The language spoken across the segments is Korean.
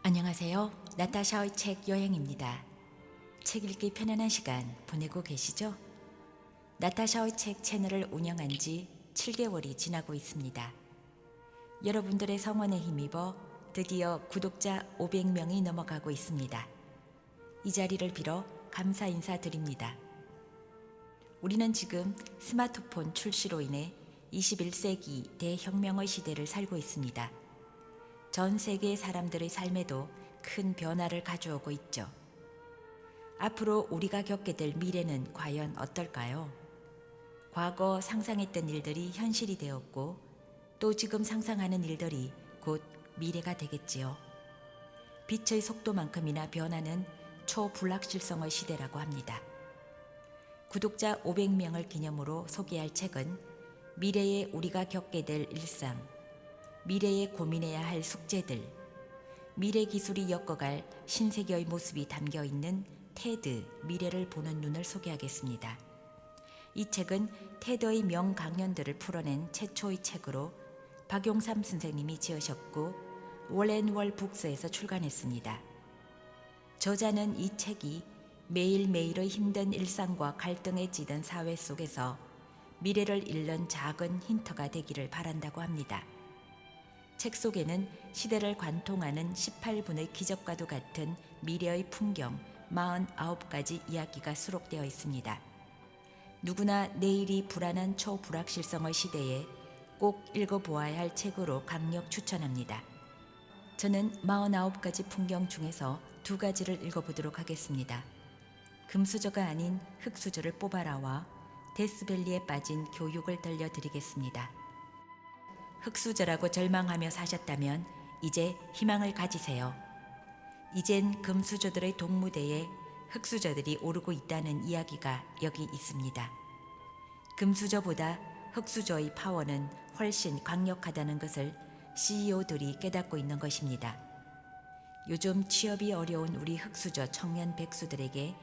안녕하세요. 나타샤의 책 여행입니다. 책 읽기 편안한 시간 보내고 계시죠? 나타샤의 책 채널을 운영한 지 7개월이 지나고 있습니다. 여러분들의 성원에 힘입어 드디어 구독자 500명이 넘어가고 있습니다. 이 자리를 빌어 감사 인사드립니다. 우리는 지금 스마트폰 출시로 인해 21세기 대혁명의 시대를 살고 있습니다. 전 세계의 사람들의 삶에도 큰 변화를 가져오고 있죠. 앞으로 우리가 겪게 될 미래는 과연 어떨까요? 과거 상상했던 일들이 현실이 되었고 또 지금 상상하는 일들이 곧 미래가 되겠지요. 빛의 속도만큼이나 변화는 초불확실성의 시대라고 합니다. 구독자 500명을 기념으로 소개할 책은 미래에 우리가 겪게 될 일상, 미래에 고민해야 할 숙제들, 미래 기술이 엮어갈 신세계의 모습이 담겨 있는 테드 미래를 보는 눈을 소개하겠습니다. 이 책은 테드의 명강연들을 풀어낸 최초의 책으로 박용삼 선생님이 지으셨고 월앤월 북스에서 출간했습니다. 저자는 이 책이 매일매일의 힘든 일상과 갈등에 찌든 사회 속에서 미래를 잃는 작은 힌트가 되기를 바란다고 합니다. 책 속에는 시대를 관통하는 18분의 기적과도 같은 미래의 풍경 49가지 이야기가 수록되어 있습니다. 누구나 내일이 불안한 초불확실성의 시대에 꼭 읽어보아야 할 책으로 강력 추천합니다. 저는 49가지 풍경 중에서 2가지를 읽어보도록 하겠습니다. 금수저가 아닌 흙수저를 뽑아라와 데스밸리에 빠진 교육을 들려드리겠습니다. 흙수저라고 절망하며 사셨다면 이제 희망을 가지세요. 이젠 금수저들의 동무대에 흙수저들이 오르고 있다는 이야기가 여기 있습니다. 금수저보다 흙수저의 파워는 훨씬 강력하다는 것을 CEO들이 깨닫고 있는 것입니다. 요즘 취업이 어려운 우리 흙수저 청년 백수들에게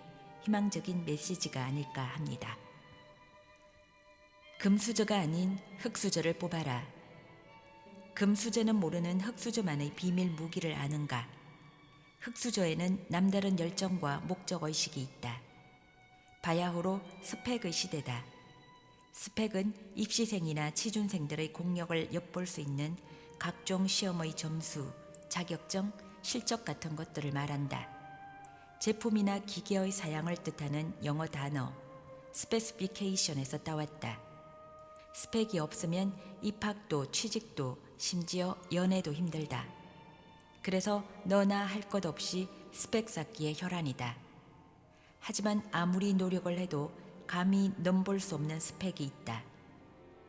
희망적인 메시지가 아닐까 합니다. 금수저가 아닌 흙수저를 뽑아라. 금수저는 모르는 흙수저만의 비밀 무기를 아는가? 흙수저에는 남다른 열정과 목적의식이 있다. 바야흐로 스펙의 시대다. 스펙은 입시생이나 취준생들의 공력을 엿볼 수 있는 각종 시험의 점수, 자격증, 실적 같은 것들을 말한다. 제품이나 기계의 사양을 뜻하는 영어 단어 스페시피케이션에서 따왔다. 스펙이 없으면 입학도 취직도 심지어 연애도 힘들다. 그래서 너나 할 것 없이 스펙 쌓기에 혈안이다. 하지만 아무리 노력을 해도 감히 넘볼 수 없는 스펙이 있다.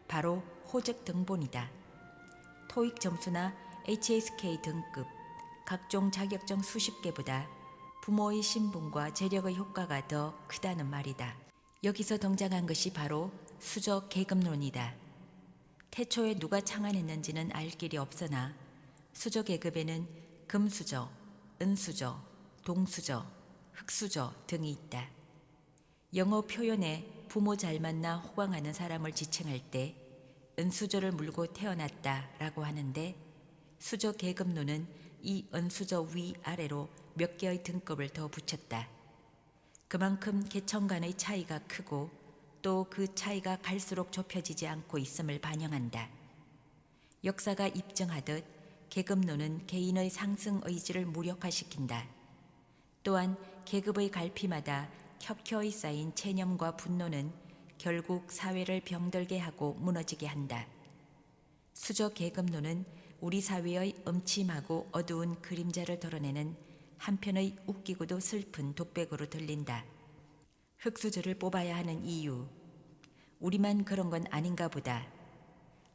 바로 호적 등본이다. 토익 점수나 HSK 등급, 각종 자격증 수십 개보다 부모의 신분과 재력의 효과가 더 크다는 말이다. 여기서 등장한 것이 바로 수저 계급론이다. 태초에 누가 창안했는지는 알 길이 없으나 수저 계급에는 금수저, 은수저, 동수저, 흙수저 등이 있다. 영어 표현에 부모 잘 만나 호강하는 사람을 지칭할 때 은수저를 물고 태어났다라고 하는데 수저 계급론은 이 은수저 위아래로 몇 개의 등급을 더 붙였다. 그만큼 계층 간의 차이가 크고 또 그 차이가 갈수록 좁혀지지 않고 있음을 반영한다. 역사가 입증하듯 계급론은 개인의 상승 의지를 무력화시킨다. 또한 계급의 갈피마다 켜켜이 쌓인 체념과 분노는 결국 사회를 병들게 하고 무너지게 한다. 수저 계급론은 우리 사회의 음침하고 어두운 그림자를 드러내는 한편의 웃기고도 슬픈 독백으로 들린다. 흙수저를 뽑아야 하는 이유. 우리만 그런 건 아닌가 보다.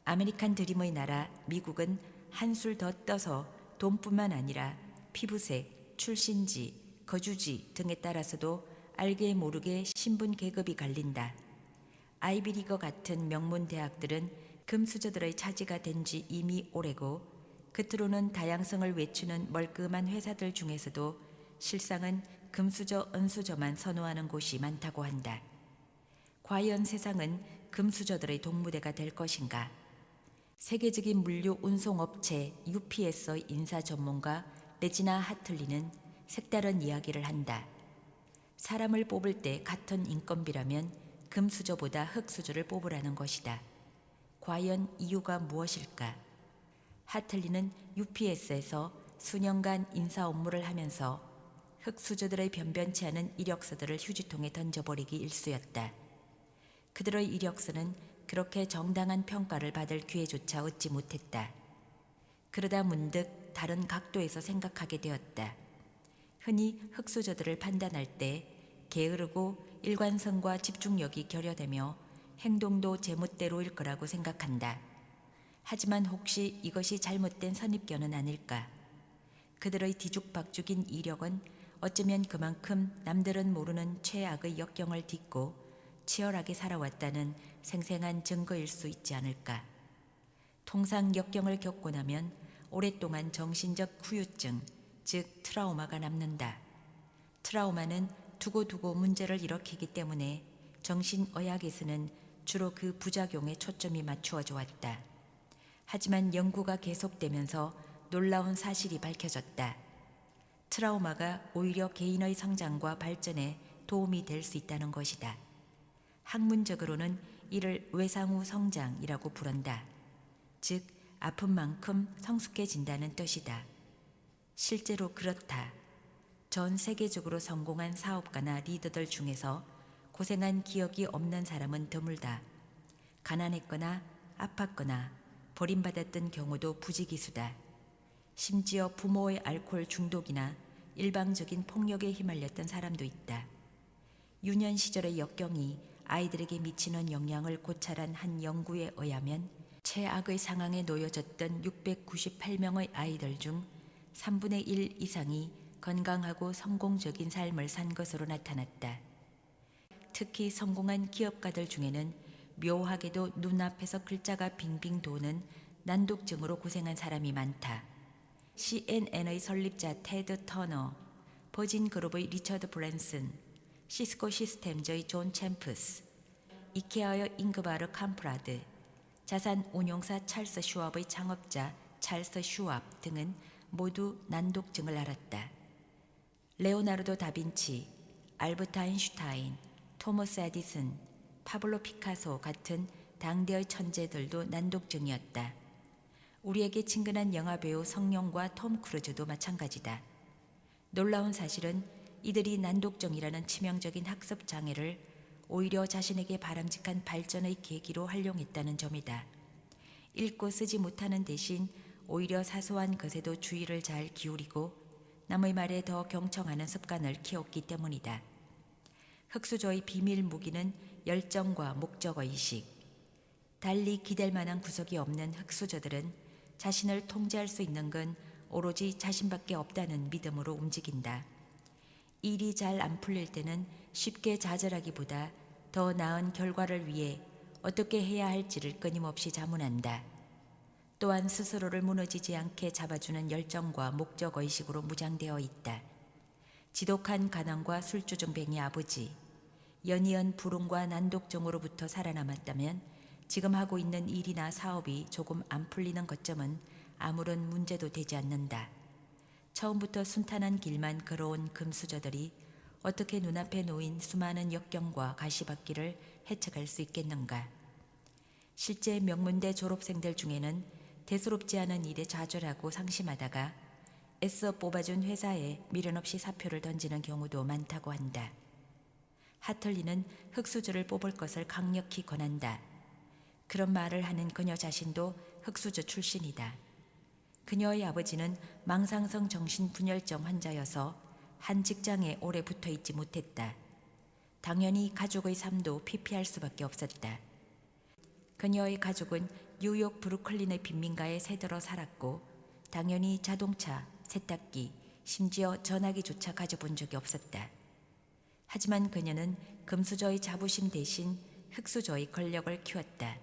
아메리칸 드림의 나라 미국은 한술 더 떠서 돈뿐만 아니라 피부색, 출신지, 거주지 등에 따라서도 알게 모르게 신분 계급이 갈린다. 아이비리거 같은 명문 대학들은 금수저들의 차지가 된 지 이미 오래고 겉으로는 다양성을 외치는 멀끔한 회사들 중에서도 실상은 금수저, 은수저만 선호하는 곳이 많다고 한다. 과연 세상은 금수저들의 동무대가 될 것인가? 세계적인 물류 운송업체 UPS의 인사 전문가 레지나 하틀리는 색다른 이야기를 한다. 사람을 뽑을 때 같은 인건비라면 금수저보다 흙수저를 뽑으라는 것이다. 과연 이유가 무엇일까? 하틀리는 UPS에서 수년간 인사 업무를 하면서 흙수저들의 변변치 않은 이력서들을 휴지통에 던져버리기 일쑤였다. 그들의 이력서는 그렇게 정당한 평가를 받을 기회조차 얻지 못했다. 그러다 문득 다른 각도에서 생각하게 되었다. 흔히 흙수저들을 판단할 때 게으르고 일관성과 집중력이 결여되며 행동도 제멋대로일 거라고 생각한다. 하지만 혹시 이것이 잘못된 선입견은 아닐까? 그들의 뒤죽박죽인 이력은 어쩌면 그만큼 남들은 모르는 최악의 역경을 딛고 치열하게 살아왔다는 생생한 증거일 수 있지 않을까? 통상 역경을 겪고 나면 오랫동안 정신적 후유증, 즉 트라우마가 남는다. 트라우마는 두고두고 문제를 일으키기 때문에 정신의학에서는 주로 그 부작용에 초점이 맞추어져 왔다. 하지만 연구가 계속되면서 놀라운 사실이 밝혀졌다. 트라우마가 오히려 개인의 성장과 발전에 도움이 될 수 있다는 것이다. 학문적으로는 이를 외상후 성장이라고 부른다. 즉, 아픈 만큼 성숙해진다는 뜻이다. 실제로 그렇다. 전 세계적으로 성공한 사업가나 리더들 중에서 고생한 기억이 없는 사람은 드물다. 가난했거나 아팠거나 버림받았던 경우도 부지기수다. 심지어 부모의 알코올 중독이나 일방적인 폭력에 휘말렸던 사람도 있다. 유년 시절의 역경이 아이들에게 미치는 영향을 고찰한 한 연구에 의하면 최악의 상황에 놓여졌던 698명의 아이들 중 3분의 1 이상이 건강하고 성공적인 삶을 산 것으로 나타났다. 특히 성공한 기업가들 중에는 묘하게도 눈앞에서 글자가 빙빙 도는 난독증으로 고생한 사람이 많다. CNN의 설립자 테드 터너, 버진그룹의 리처드 브랜슨, 시스코 시스템즈의 존 챔프스, 이케아의 잉그바르 캄프라드, 자산 운용사 찰스 슈왑의 창업자 찰스 슈왑 등은 모두 난독증을 앓았다. 레오나르도 다빈치, 알버트 아인슈타인, 토머스 에디슨, 파블로 피카소 같은 당대의 천재들도 난독증이었다. 우리에게 친근한 영화배우 성룡과 톰 크루즈도 마찬가지다. 놀라운 사실은 이들이 난독증이라는 치명적인 학습 장애를 오히려 자신에게 바람직한 발전의 계기로 활용했다는 점이다. 읽고 쓰지 못하는 대신 오히려 사소한 것에도 주의를 잘 기울이고 남의 말에 더 경청하는 습관을 키웠기 때문이다. 흙수저의 비밀 무기는 열정과 목적의식. 달리 기댈 만한 구석이 없는 흙수저들은 자신을 통제할 수 있는 건 오로지 자신밖에 없다는 믿음으로 움직인다. 일이 잘 안 풀릴 때는 쉽게 좌절하기보다 더 나은 결과를 위해 어떻게 해야 할지를 끊임없이 자문한다. 또한 스스로를 무너지지 않게 잡아주는 열정과 목적의식으로 무장되어 있다. 지독한 가난과 술주정뱅이 아버지, 연이은 불운과 난독증으로부터 살아남았다면 지금 하고 있는 일이나 사업이 조금 안 풀리는 것점은 아무런 문제도 되지 않는다. 처음부터 순탄한 길만 걸어온 금수저들이 어떻게 눈앞에 놓인 수많은 역경과 가시밭길을 헤쳐갈 수 있겠는가. 실제 명문대 졸업생들 중에는 대수롭지 않은 일에 좌절하고 상심하다가 애써 뽑아준 회사에 미련 없이 사표를 던지는 경우도 많다고 한다. 하틀리는 흙수저를 뽑을 것을 강력히 권한다. 그런 말을 하는 그녀 자신도 흙수저 출신이다. 그녀의 아버지는 망상성 정신분열증 환자여서 한 직장에 오래 붙어 있지 못했다. 당연히 가족의 삶도 피폐할 수밖에 없었다. 그녀의 가족은 뉴욕 브루클린의 빈민가에 새들어 살았고 당연히 자동차, 세탁기, 심지어 전화기조차 가져본 적이 없었다. 하지만 그녀는 금수저의 자부심 대신 흙수저의 권력을 키웠다.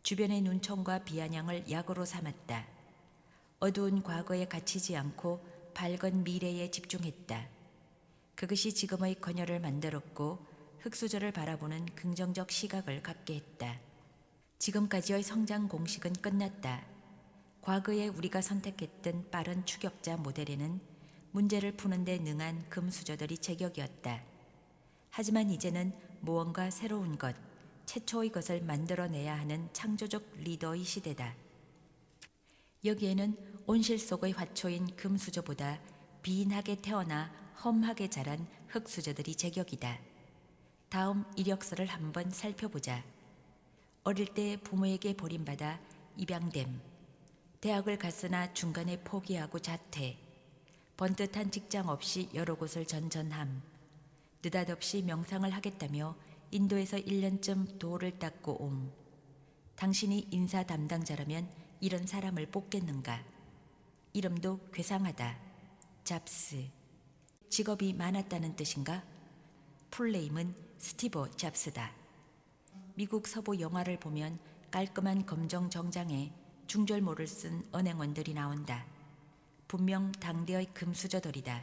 주변의 눈총과 비아냥을 약으로 삼았다. 어두운 과거에 갇히지 않고 밝은 미래에 집중했다. 그것이 지금의 그녀를 만들었고 흙수저를 바라보는 긍정적 시각을 갖게 했다. 지금까지의 성장 공식은 끝났다. 과거에 우리가 선택했던 빠른 추격자 모델에는 문제를 푸는 데 능한 금수저들이 제격이었다. 하지만 이제는 무언가 새로운 것, 최초의 것을 만들어내야 하는 창조적 리더의 시대다. 여기에는 온실 속의 화초인 금수저보다 비인하게 태어나 험하게 자란 흑수저들이 제격이다. 다음 이력서를 한번 살펴보자. 어릴 때 부모에게 버림받아 입양됨. 대학을 갔으나 중간에 포기하고 자퇴. 번듯한 직장 없이 여러 곳을 전전함. 느닷없이 명상을 하겠다며 인도에서 1년쯤 도를 닦고 옴. 당신이 인사 담당자라면 이런 사람을 뽑겠는가? 이름도 괴상하다. 잡스. 직업이 많았다는 뜻인가? 풀네임은 스티브 잡스다. 미국 서부 영화를 보면 깔끔한 검정 정장에 중절모를 쓴 언행원들이 나온다. 분명 당대의 금수저들이다.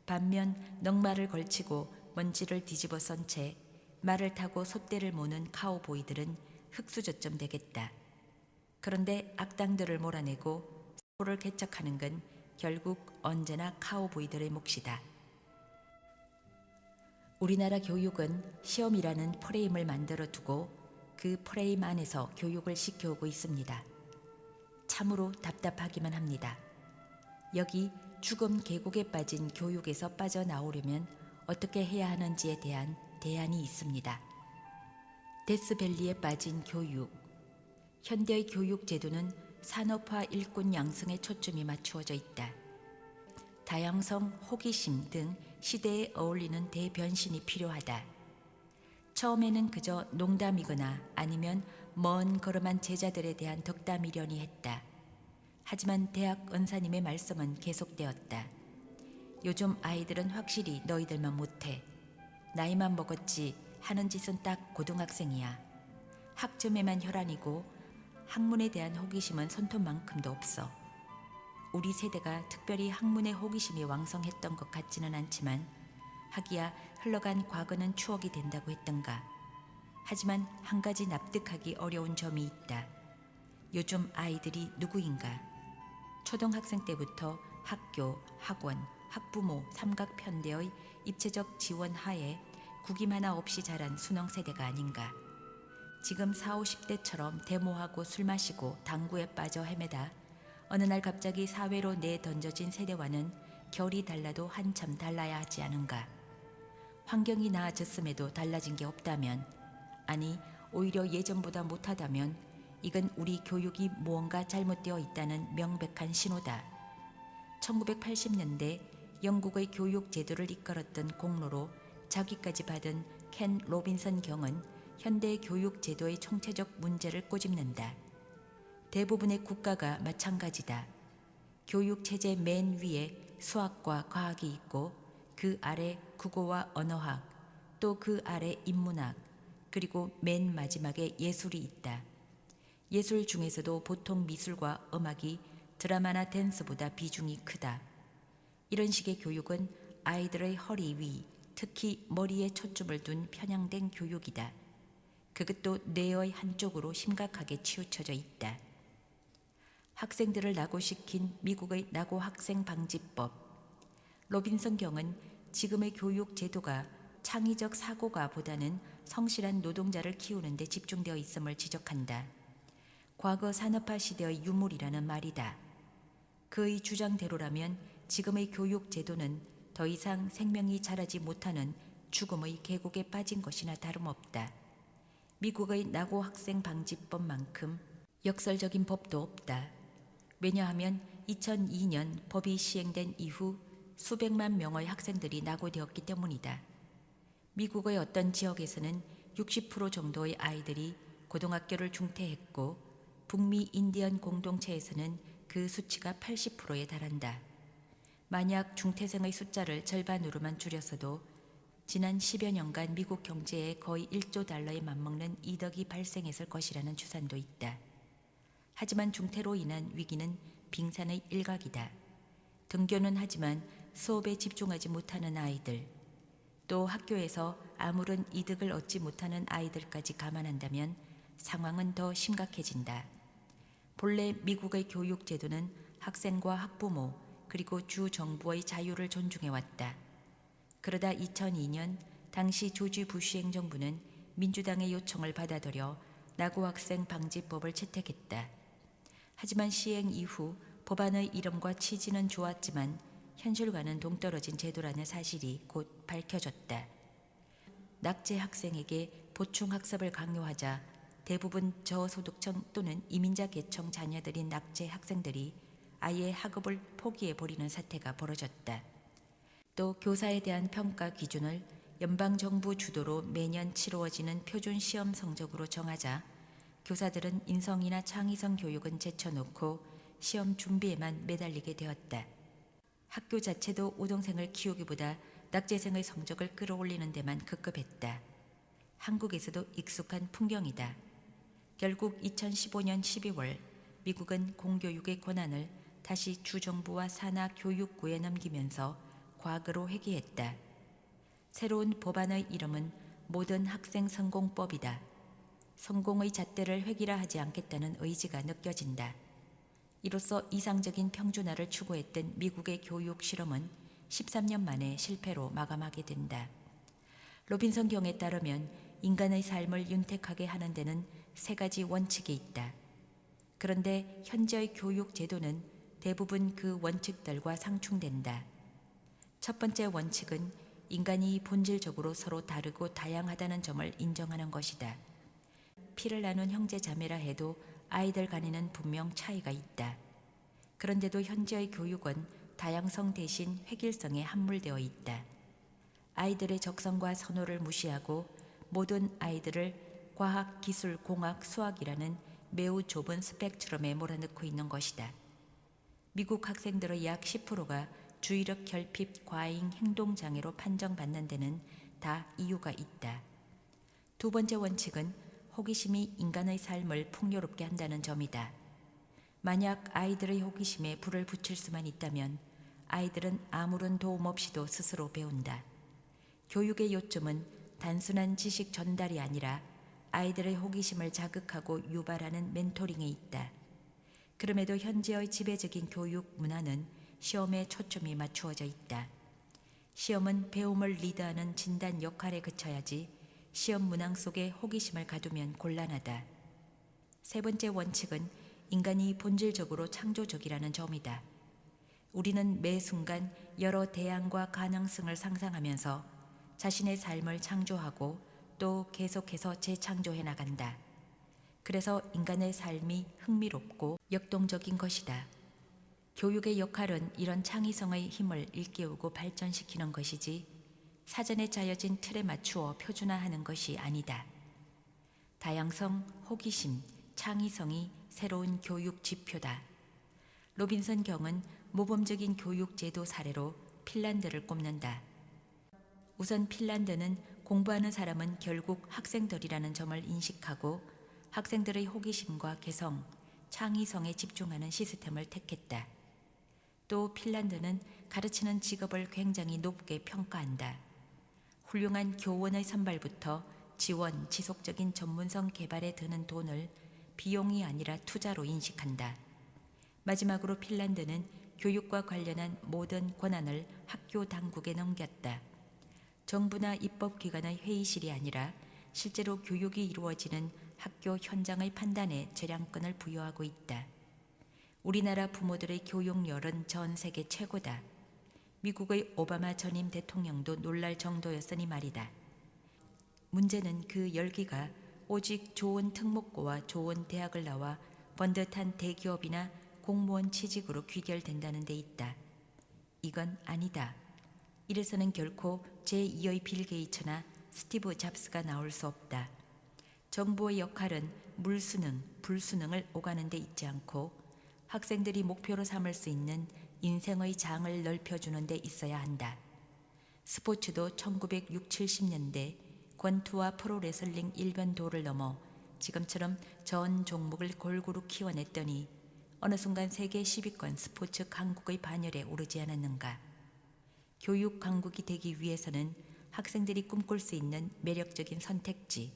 반면 넉마를 걸치고 먼지를 뒤집어 썬 채 말을 타고 솥대를 모는 카우보이들은 흑수저쯤 되겠다. 그런데 악당들을 몰아내고 사고를 개척하는 건 결국 언제나 카우보이들의 몫이다. 우리나라 교육은 시험이라는 프레임을 만들어 두고 그 프레임 안에서 교육을 시켜오고 있습니다. 참으로 답답하기만 합니다. 여기 죽음 계곡에 빠진 교육에서 빠져나오려면 어떻게 해야 하는지에 대한 대안이 있습니다. 데스밸리에 빠진 교육. 현대의 교육 제도는 산업화 일꾼 양성에 초점이 맞추어져 있다. 다양성, 호기심 등 시대에 어울리는 대변신이 필요하다. 처음에는 그저 농담이거나 아니면 먼 걸음한 제자들에 대한 덕담이려니 했다. 하지만 대학 은사님의 말씀은 계속되었다. 요즘 아이들은 확실히 너희들만 못해. 나이만 먹었지 하는 짓은 딱 고등학생이야. 학점에만 혈안이고 학문에 대한 호기심은 손톱만큼도 없어. 우리 세대가 특별히 학문의 호기심이 왕성했던 것 같지는 않지만 하기야 흘러간 과거는 추억이 된다고 했던가. 하지만 한 가지 납득하기 어려운 점이 있다. 요즘 아이들이 누구인가? 초등학생 때부터 학교, 학원, 학부모 삼각편대의 입체적 지원 하에 구김 하나 없이 자란 순영 세대가 아닌가. 지금 40, 50대처럼 데모하고 술 마시고 당구에 빠져 헤매다 어느 날 갑자기 사회로 내던져진 세대와는 결이 달라도 한참 달라야 하지 않은가. 환경이 나아졌음에도 달라진 게 없다면, 아니 오히려 예전보다 못하다면 이건 우리 교육이 무언가 잘못되어 있다는 명백한 신호다. 1980년대 영국의 교육 제도를 이끌었던 공로로 자기까지 받은 켄 로빈선 경은 현대 교육 제도의 총체적 문제를 꼬집는다. 대부분의 국가가 마찬가지다. 교육 체제 맨 위에 수학과 과학이 있고 그 아래 국어와 언어학, 또 그 아래 인문학, 그리고 맨 마지막에 예술이 있다. 예술 중에서도 보통 미술과 음악이 드라마나 댄스보다 비중이 크다. 이런 식의 교육은 아이들의 허리 위, 특히 머리에 초점을 둔 편향된 교육이다. 그것도 뇌의 한쪽으로 심각하게 치우쳐져 있다. 학생들을 낙오시킨 미국의 낙오 학생 방지법. 로빈선 경은 지금의 교육 제도가 창의적 사고가 보다는 성실한 노동자를 키우는 데 집중되어 있음을 지적한다. 과거 산업화 시대의 유물이라는 말이다. 그의 주장대로라면 지금의 교육 제도는 더 이상 생명이 자라지 못하는 죽음의 계곡에 빠진 것이나 다름없다. 미국의 낙오 학생 방지법만큼 역설적인 법도 없다. 왜냐하면 2002년 법이 시행된 이후 수백만 명의 학생들이 낙오되었기 때문이다. 미국의 어떤 지역에서는 60% 정도의 아이들이 고등학교를 중퇴했고 북미 인디언 공동체에서는 그 수치가 80%에 달한다. 만약 중퇴생의 숫자를 절반으로만 줄였어도 지난 10여 년간 미국 경제에 거의 1조 달러에 맞먹는 이득이 발생했을 것이라는 추산도 있다. 하지만 중퇴로 인한 위기는 빙산의 일각이다. 등교는 하지만 수업에 집중하지 못하는 아이들, 또 학교에서 아무런 이득을 얻지 못하는 아이들까지 감안한다면 상황은 더 심각해진다. 본래 미국의 교육 제도는 학생과 학부모 그리고 주 정부의 자유를 존중해 왔다. 그러다 2002년 당시 조지 부시 행정부는 민주당의 요청을 받아들여 낙후 학생 방지법을 채택했다. 하지만 시행 이후 법안의 이름과 취지는 좋았지만 현실과는 동떨어진 제도라는 사실이 곧 밝혀졌다. 낙제 학생에게 보충 학습을 강요하자 대부분 저소득층 또는 이민자 계층 자녀들인 낙제 학생들이 아예 학업을 포기해버리는 사태가 벌어졌다. 또 교사에 대한 평가 기준을 연방정부 주도로 매년 치루어지는 표준 시험 성적으로 정하자 교사들은 인성이나 창의성 교육은 제쳐놓고 시험 준비에만 매달리게 되었다. 학교 자체도 우등생을 키우기보다 낙제생의 성적을 끌어올리는 데만 급급했다. 한국에서도 익숙한 풍경이다. 결국 2015년 12월 미국은 공교육의 권한을 다시 주정부와 산하 교육부에 넘기면서 과거로 회귀했다. 새로운 법안의 이름은 모든 학생 성공법이다. 성공의 잣대를 회귀라 하지 않겠다는 의지가 느껴진다. 이로써 이상적인 평준화를 추구했던 미국의 교육 실험은 13년 만에 실패로 마감하게 된다. 로빈son 경에 따르면 인간의 삶을 윤택하게 하는 데는 3가지 원칙이 있다. 그런데 현재의 교육 제도는 대부분 그 원칙들과 상충된다. 첫 번째 원칙은 인간이 본질적으로 서로 다르고 다양하다는 점을 인정하는 것이다. 피를 나눈 형제 자매라 해도 아이들 간에는 분명 차이가 있다. 그런데도 현재의 교육은 다양성 대신 획일성에 함몰되어 있다. 아이들의 적성과 선호를 무시하고 모든 아이들을 과학, 기술, 공학, 수학이라는 매우 좁은 스펙트럼에 몰아넣고 있는 것이다. 미국 학생들의 약 10%가 주의력 결핍 과잉 행동장애로 판정받는 데는 다 이유가 있다. 두 번째 원칙은 호기심이 인간의 삶을 풍요롭게 한다는 점이다. 만약 아이들의 호기심에 불을 붙일 수만 있다면 아이들은 아무런 도움 없이도 스스로 배운다. 교육의 요점은 단순한 지식 전달이 아니라 아이들의 호기심을 자극하고 유발하는 멘토링에 있다. 그럼에도 현재의 지배적인 교육 문화는 시험에 초점이 맞추어져 있다. 시험은 배움을 리드하는 진단 역할에 그쳐야지 시험 문항 속에 호기심을 가두면 곤란하다. 세 번째 원칙은 인간이 본질적으로 창조적이라는 점이다. 우리는 매 순간 여러 대안과 가능성을 상상하면서 자신의 삶을 창조하고 또 계속해서 재창조해 나간다. 그래서 인간의 삶이 흥미롭고 역동적인 것이다. 교육의 역할은 이런 창의성의 힘을 일깨우고 발전시키는 것이지 사전에 짜여진 틀에 맞추어 표준화하는 것이 아니다. 다양성, 호기심, 창의성이 새로운 교육 지표다. 로빈son 경은 모범적인 교육 제도 사례로 핀란드를 꼽는다. 우선 핀란드는 공부하는 사람은 결국 학생들이라는 점을 인식하고 학생들의 호기심과 개성, 창의성에 집중하는 시스템을 택했다. 또 핀란드는 가르치는 직업을 굉장히 높게 평가한다. 훌륭한 교원의 선발부터 지원, 지속적인 전문성 개발에 드는 돈을 비용이 아니라 투자로 인식한다. 마지막으로 핀란드는 교육과 관련한 모든 권한을 학교 당국에 넘겼다. 정부나 입법기관의 회의실이 아니라 실제로 교육이 이루어지는 학교 현장의 판단에 재량권을 부여하고 있다. 우리나라 부모들의 교육열은 전 세계 최고다. 미국의 오바마 전임 대통령도 놀랄 정도였으니 말이다. 문제는 그 열기가 오직 좋은 특목고와 좋은 대학을 나와 번듯한 대기업이나 공무원 취직으로 귀결된다는 데 있다. 이건 아니다. 이래서는 결코 제2의 빌 게이츠나 스티브 잡스가 나올 수 없다. 정부의 역할은 물수능, 불수능을 오가는 데 있지 않고 학생들이 목표로 삼을 수 있는 인생의 장을 넓혀주는 데 있어야 한다. 스포츠도 1960, 70년대 권투와 프로레슬링 일변도를 넘어 지금처럼 전 종목을 골고루 키워냈더니 어느 순간 세계 10위권 스포츠 강국의 반열에 오르지 않았는가. 교육 강국이 되기 위해서는 학생들이 꿈꿀 수 있는 매력적인 선택지,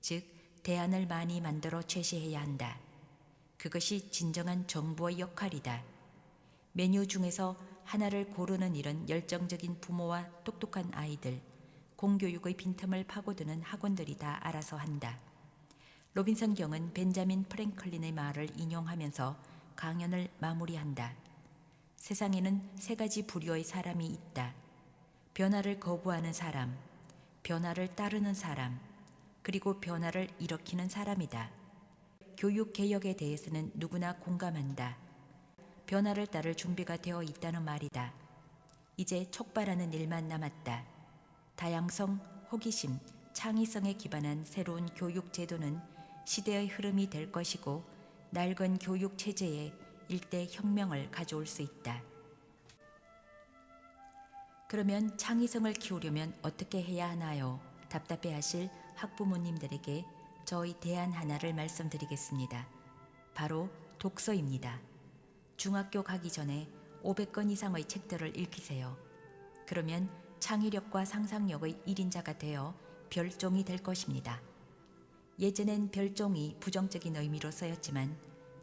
즉 대안을 많이 만들어 제시해야 한다. 그것이 진정한 정부의 역할이다. 메뉴 중에서 하나를 고르는 일은 열정적인 부모와 똑똑한 아이들, 공교육의 빈틈을 파고드는 학원들이 다 알아서 한다. 로빈son 경은 벤자민 프랭클린의 말을 인용하면서 강연을 마무리한다. 세상에는 세 가지 부류의 사람이 있다. 변화를 거부하는 사람, 변화를 따르는 사람, 그리고 변화를 일으키는 사람이다. 교육 개혁에 대해서는 누구나 공감한다. 변화를 따를 준비가 되어 있다는 말이다. 이제 촉발하는 일만 남았다. 다양성, 호기심, 창의성에 기반한 새로운 교육 제도는 시대의 흐름이 될 것이고 낡은 교육 체제에 일대 혁명을 가져올 수 있다. 그러면 창의성을 키우려면 어떻게 해야 하나요? 답답해하실 학부모님들에게 저의 대안 하나를 말씀드리겠습니다. 바로 독서입니다. 중학교 가기 전에 500권 이상의 책들을 읽히세요. 그러면 창의력과 상상력의 1인자가 되어 별종이 될 것입니다. 예전엔 별종이 부정적인 의미로 쓰였지만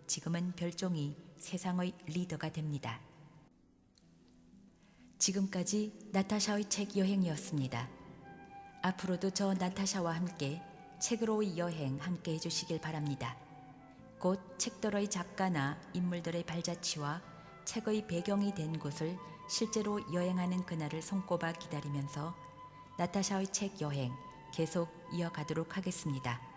지금은 별종이 세상의 리더가 됩니다. 지금까지 나타샤의 책 여행이었습니다. 앞으로도 저 나타샤와 함께 책으로의 여행 함께 해주시길 바랍니다. 곧 책들의 작가나 인물들의 발자취와 책의 배경이 된 곳을 실제로 여행하는 그날을 손꼽아 기다리면서 나타샤의 책 여행 계속 이어가도록 하겠습니다.